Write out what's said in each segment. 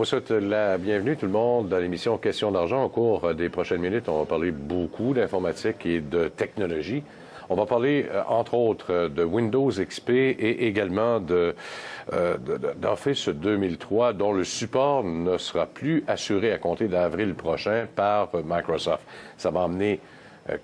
vous souhaite la bienvenue tout le monde dans l'émission Questions d'argent. Au cours des prochaines minutes, on va parler beaucoup d'informatique et de technologie. On va parler, entre autres, de Windows XP et également d'Office 2003, dont le support ne sera plus assuré à compter d'avril prochain par Microsoft. Ça va emmener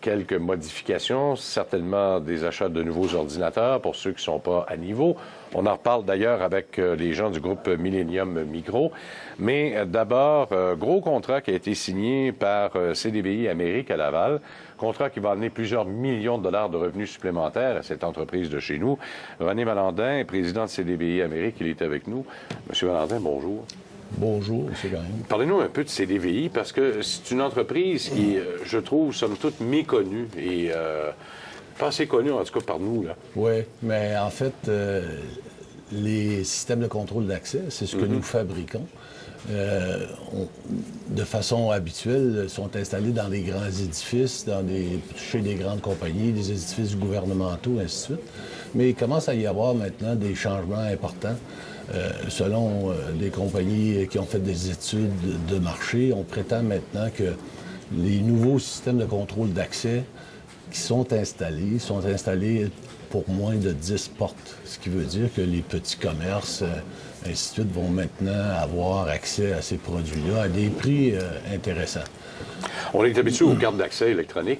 quelques modifications, certainement des achats de nouveaux ordinateurs pour ceux qui ne sont pas à niveau. On en reparle d'ailleurs avec les gens du groupe Millennium Micro. Mais d'abord, gros contrat qui a été signé par CDBI Amérique à Laval. Contrat qui va amener plusieurs millions de dollars de revenus supplémentaires à cette entreprise de chez nous. René Valentin, président de CDBI Amérique, il est avec nous. Monsieur Valentin, bonjour. Bonjour, M. Gagnon. Parlez-nous un peu de CDVI, parce que c'est une entreprise qui, je trouve, somme toute méconnue et pas assez connue, en tout cas, par nous, là. Oui, mais en fait, les systèmes de contrôle d'accès, c'est ce que nous fabriquons. De façon habituelle, sont installés dans des grands édifices, chez des grandes compagnies, des édifices gouvernementaux, ainsi de suite. Mais il commence à y avoir maintenant des changements importants. Selon des compagnies qui ont fait des études de marché, on prétend maintenant que les nouveaux systèmes de contrôle d'accès qui sont installés pour moins de 10 portes. Ce qui veut dire que les petits commerces, ainsi de suite, vont maintenant avoir accès à ces produits-là à des prix intéressants. On est habitué aux cartes d'accès électroniques.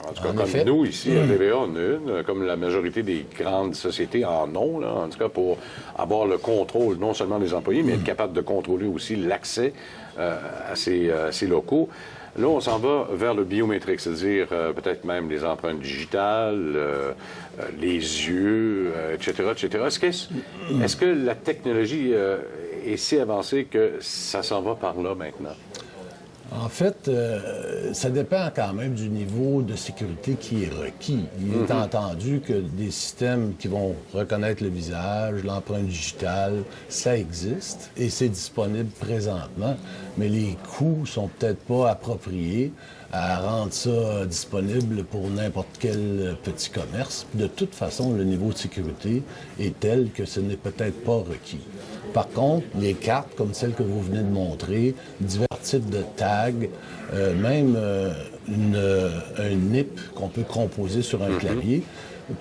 En tout cas, comme nous, ici, à TVA, on a une, comme la majorité des grandes sociétés en ont, là, en tout cas, pour avoir le contrôle, non seulement des employés, mais être capable de contrôler aussi l'accès à ces locaux. Là, on s'en va vers le biométrique, c'est-à-dire peut-être même les empreintes digitales, les yeux, etc., etc. Est-ce que la technologie est si avancée que ça s'en va par là maintenant? En fait, ça dépend quand même du niveau de sécurité qui est requis. Il est entendu que des systèmes qui vont reconnaître le visage, l'empreinte digitale, ça existe et c'est disponible présentement, mais les coûts sont peut-être pas appropriés à rendre ça disponible pour n'importe quel petit commerce. De toute façon, le niveau de sécurité est tel que ce n'est peut-être pas requis. Par contre, les cartes, comme celles que vous venez de montrer, divers types de tags, même un NIP qu'on peut composer sur un clavier,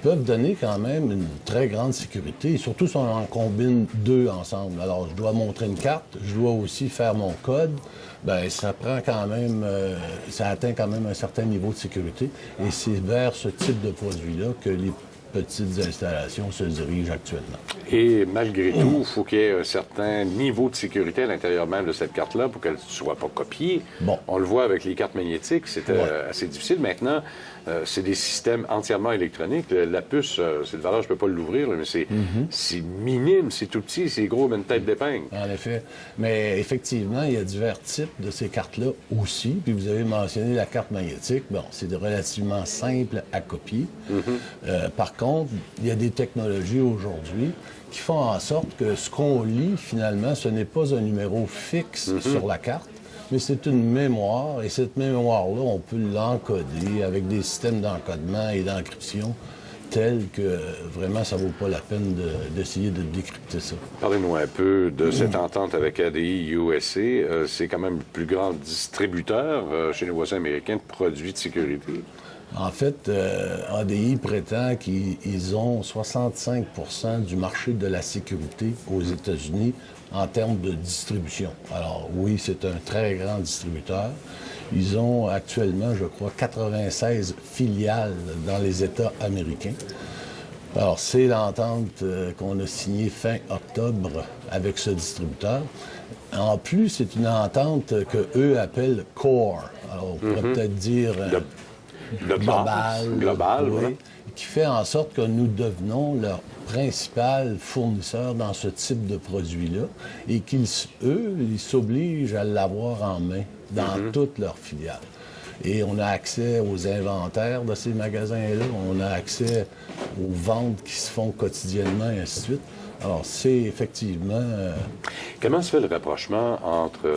peuvent donner quand même une très grande sécurité, surtout si on en combine deux ensemble. Alors, je dois montrer une carte, je dois aussi faire mon code. Bien, ça prend quand même, ça atteint quand même un certain niveau de sécurité. Et c'est vers ce type de produit-là que les petites installations se dirigent actuellement. Et malgré tout, il faut qu'il y ait un certain niveau de sécurité à l'intérieur même de cette carte-là pour qu'elle ne soit pas copiée. Bon. On le voit avec les cartes magnétiques, c'était assez difficile. Maintenant, c'est des systèmes entièrement électroniques. La puce, c'est de valeur, je ne peux pas l'ouvrir, mais c'est minime, c'est tout petit, c'est gros, mais une tête d'épingle. En effet. Mais effectivement, il y a divers types de ces cartes-là aussi. Puis vous avez mentionné la carte magnétique. Bon, c'est relativement simple à copier. Par contre, il y a des technologies aujourd'hui qui font en sorte que ce qu'on lit, finalement, ce n'est pas un numéro fixe sur la carte, mais c'est une mémoire. Et cette mémoire-là, on peut l'encoder avec des systèmes d'encodement et d'encryption tels que vraiment, ça ne vaut pas la peine d'essayer de décrypter ça. Parlez-nous un peu de cette entente avec ADI USA. C'est quand même le plus grand distributeur chez nos voisins américains de produits de sécurité. En fait, ADI prétend qu'ils ont 65 % du marché de la sécurité aux États-Unis en termes de distribution. Alors oui, c'est un très grand distributeur. Ils ont actuellement, je crois, 96 filiales dans les États américains. Alors, c'est l'entente qu'on a signée fin octobre avec ce distributeur. En plus, c'est une entente qu'eux appellent Core. Alors, on pourrait peut-être dire... global, oui, qui fait en sorte que nous devenons leur principal fournisseur dans ce type de produit-là et qu'ils, eux, ils s'obligent à l'avoir en main dans toutes leurs filiales. Et on a accès aux inventaires de ces magasins-là, on a accès aux ventes qui se font quotidiennement et ainsi de suite. Alors, c'est effectivement... Comment se fait le rapprochement entre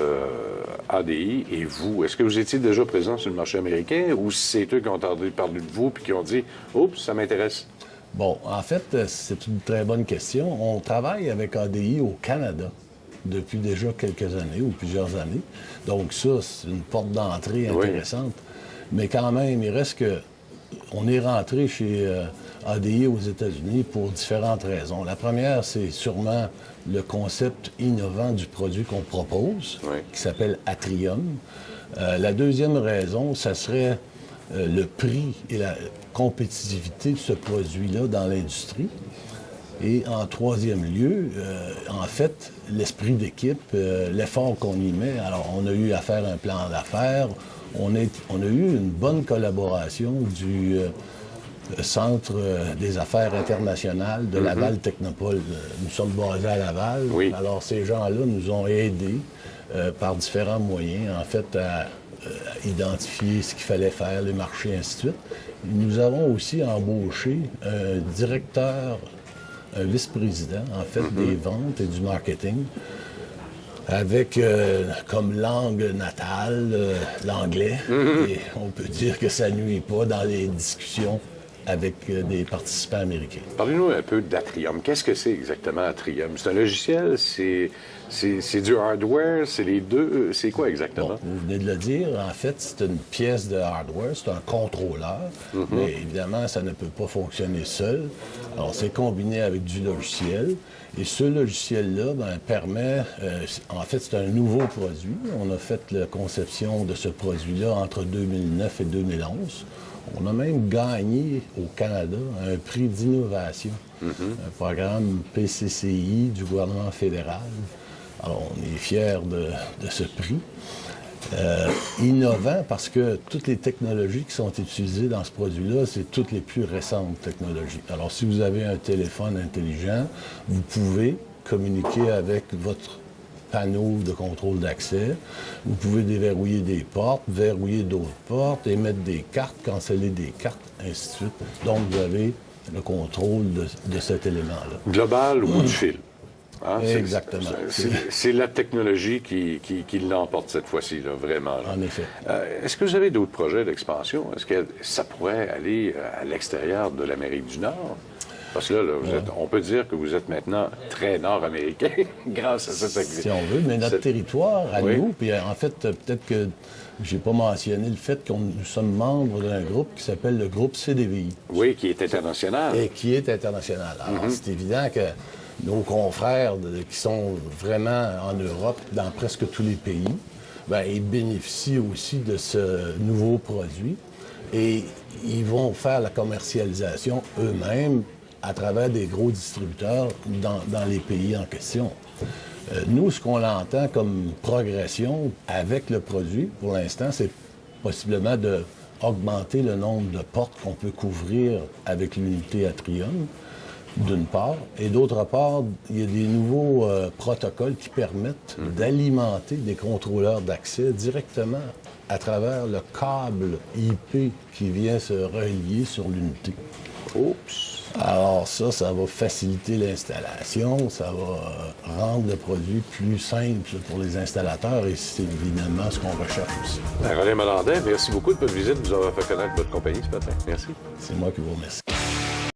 ADI et vous? Est-ce que vous étiez déjà présent sur le marché américain ou c'est eux qui ont entendu parler de vous puis qui ont dit « Oups, ça m'intéresse ». Bon, en fait, c'est une très bonne question. On travaille avec ADI au Canada. depuis déjà quelques années ou plusieurs années. Donc ça, c'est une porte d'entrée intéressante. Mais quand même, il reste que on est rentré chez ADI aux États-Unis pour différentes raisons. La première, c'est sûrement le concept innovant du produit qu'on propose, qui s'appelle Atrium. La deuxième raison, ça serait le prix et la compétitivité de ce produit-là dans l'industrie. Et en troisième lieu, en fait, l'esprit d'équipe, l'effort qu'on y met. Alors, on a eu à faire un plan d'affaires. On a eu une bonne collaboration du Centre des affaires internationales de Laval Technopole. Nous sommes basés à Laval. Oui. Alors, ces gens-là nous ont aidés par différents moyens, en fait, à identifier ce qu'il fallait faire, les marchés, ainsi de suite. Nous avons aussi embauché un directeur, un vice-président, en fait, des ventes et du marketing, avec comme langue natale l'anglais. Et on peut dire que ça nuit pas dans les discussions avec des participants américains. Parlez-nous un peu d'Atrium. Qu'est-ce que c'est exactement Atrium? C'est un logiciel? C'est du hardware? C'est les deux? C'est quoi exactement? Bon, vous venez de le dire. En fait, c'est une pièce de hardware. C'est un contrôleur. Mais évidemment, ça ne peut pas fonctionner seul. Alors, c'est combiné avec du logiciel. Et ce logiciel-là permet... en fait, c'est un nouveau produit. On a fait la conception de ce produit-là entre 2009 et 2011. On a même gagné au Canada un prix d'innovation, un programme PCCI du gouvernement fédéral. Alors, on est fiers de ce prix. Innovant parce que toutes les technologies qui sont utilisées dans ce produit-là, c'est toutes les plus récentes technologies. Alors, si vous avez un téléphone intelligent, vous pouvez communiquer avec votre panneau de contrôle d'accès. Vous pouvez déverrouiller des portes, verrouiller d'autres portes, émettre des cartes, canceller des cartes, ainsi de suite. Donc, vous avez le contrôle de cet élément-là. Global ou du fil? Hein? Exactement. C'est la technologie qui l'emporte cette fois-ci, là, vraiment. Là. En effet. Est-ce que vous avez d'autres projets d'expansion? Est-ce que ça pourrait aller à l'extérieur de l'Amérique du Nord? Parce que là, on peut dire que vous êtes maintenant très nord-américain grâce à cette activité. Si on veut, mais notre territoire, à nous, puis en fait, peut-être que j'ai pas mentionné le fait que nous sommes membres d'un groupe qui s'appelle le groupe CDVI. Oui, qui est international. Et qui est international. Alors, c'est évident que nos confrères qui sont vraiment en Europe, dans presque tous les pays, bien, ils bénéficient aussi de ce nouveau produit et ils vont faire la commercialisation eux-mêmes à travers des gros distributeurs dans les pays en question. Nous, ce qu'on entend comme progression avec le produit, pour l'instant, c'est possiblement d'augmenter le nombre de portes qu'on peut couvrir avec l'unité Atrium, d'une part. Et d'autre part, il y a des nouveaux protocoles qui permettent d'alimenter des contrôleurs d'accès directement à travers le câble IP qui vient se relier sur l'unité. Oups! Alors ça va faciliter l'installation, ça va rendre le produit plus simple pour les installateurs et c'est évidemment ce qu'on recherche aussi. René Malandin, merci beaucoup de votre visite, de nous avoir fait connaître votre compagnie ce matin. Merci. C'est moi qui vous remercie.